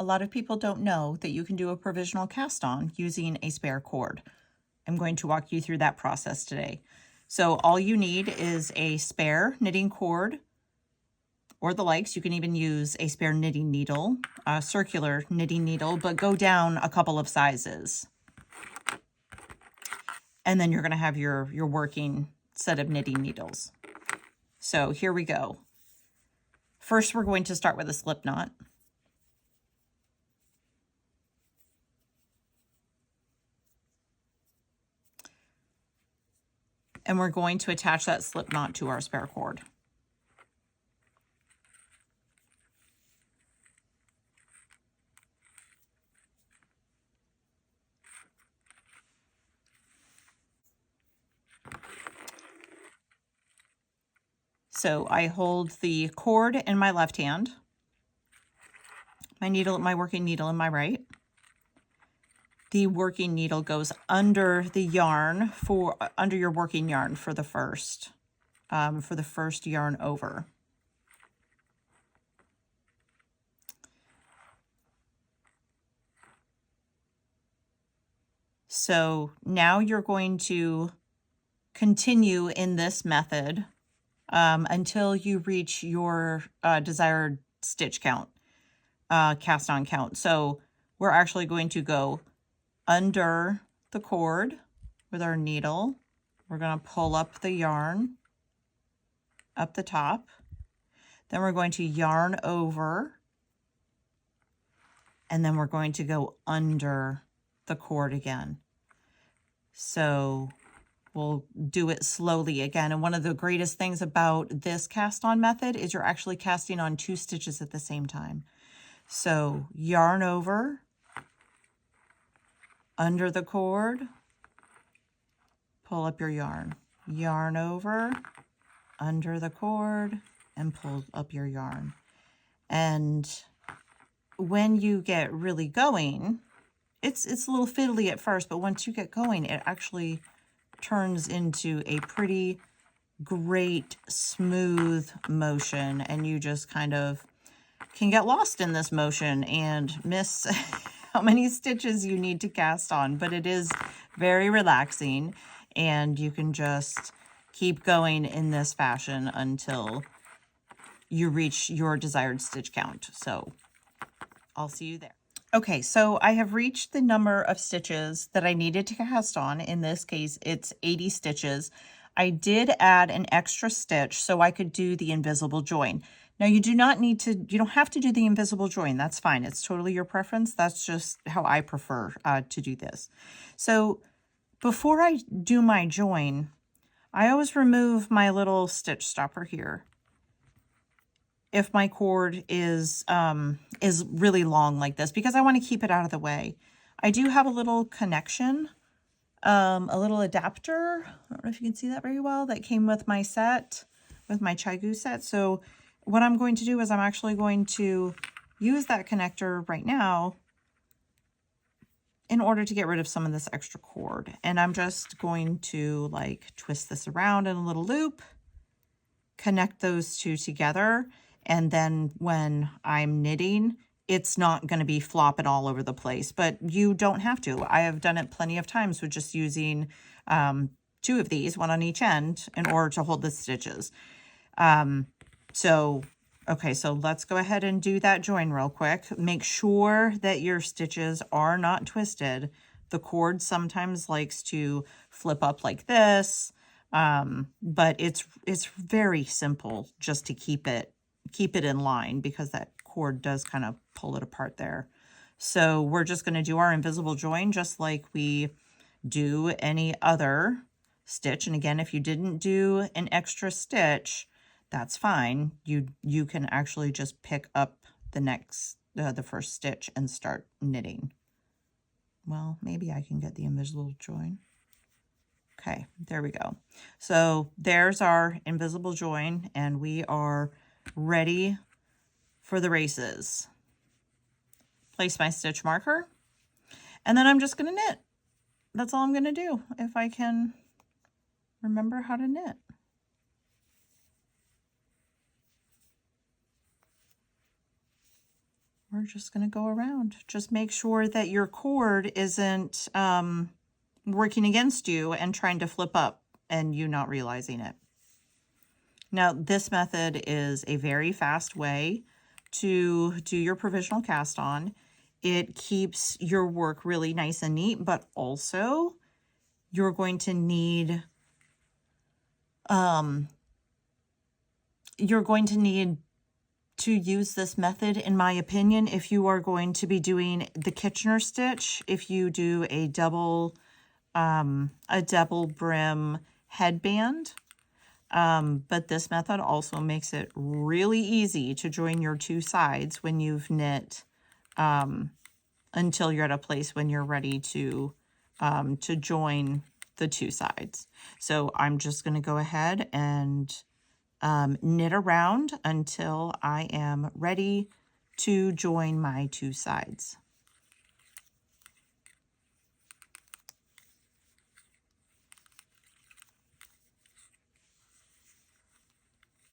A lot of people don't know that you can do a provisional cast on using a spare cord. I'm going to walk you through that process today. So all you need is a spare knitting cord or the likes. You can even use a spare knitting needle, a circular knitting needle, but go down a couple of sizes. And then you're going to have your working set of knitting needles. So here we go. First, we're going to start with a slip knot. And we're going to attach that slip knot to our spare cord. So I hold the cord in my left hand, my working needle in my right. The working needle goes under the yarn under your working yarn for the first yarn over. So now you're going to continue in this method until you reach your desired stitch count, cast on count. So we're actually going to go under the cord with our needle. We're going to pull up the yarn up the top. Then we're going to yarn over. And then we're going to go under the cord again. So we'll do it slowly again. And one of the greatest things about this cast on method is you're actually casting on 2 stitches at the same time. So yarn over, under the cord, pull up your yarn, yarn over, under the cord, and pull up your yarn. And when you get really going, it's a little fiddly at first, but once you get going, it actually turns into a pretty great smooth motion, and you just kind of can get lost in this motion and miss how many stitches you need to cast on, but it is very relaxing, and you can just keep going in this fashion until you reach your desired stitch count. So I'll see you there. Okay, so I have reached the number of stitches that I needed to cast on. In this case, it's 80 stitches. I did add an extra stitch so I could do the invisible join. Now you don't have to do the invisible join. That's fine. It's totally your preference. That's just how I prefer to do this. So before I do my join, I always remove my little stitch stopper here. If my cord is really long like this, because I want to keep it out of the way. I do have a little connection, a little adapter. I don't know if you can see that very well. That came with my set, with my Chaigu set. So what I'm going to do is I'm actually going to use that connector right now in order to get rid of some of this extra cord. And I'm just going to like twist this around in a little loop, connect those two together. And then when I'm knitting, it's not going to be flopping all over the place, but you don't have to. I have done it plenty of times with just using 2 of these, one on each end, in order to hold the stitches. Okay, so let's go ahead and do that join real quick. Make sure that your stitches are not twisted. The cord sometimes likes to flip up like this, but it's very simple just to keep it in line, because that cord does kind of pull it apart there. So we're just going to do our invisible join just like we do any other stitch. And again, if you didn't do an extra stitch, that's fine. You can actually just pick up the first stitch and start knitting. Well, maybe I can get the invisible join. Okay, there we go. So there's our invisible join, and we are ready for the races. Place my stitch marker, and then I'm just going to knit. That's all I'm going to do, if I can remember how to knit. we're just going to go around. Just make sure that your cord isn't working against you and trying to flip up and you not realizing it. Now, this method is a very fast way to do your provisional cast on. It keeps your work really nice and neat, but also you're going to need to use this method, in my opinion, if you are going to be doing the Kitchener stitch, if you do a double brim headband. But this method also makes it really easy to join your two sides when you've knit until you're at a place when you're ready to join the two sides. So I'm just going to go ahead and knit around until I am ready to join my two sides.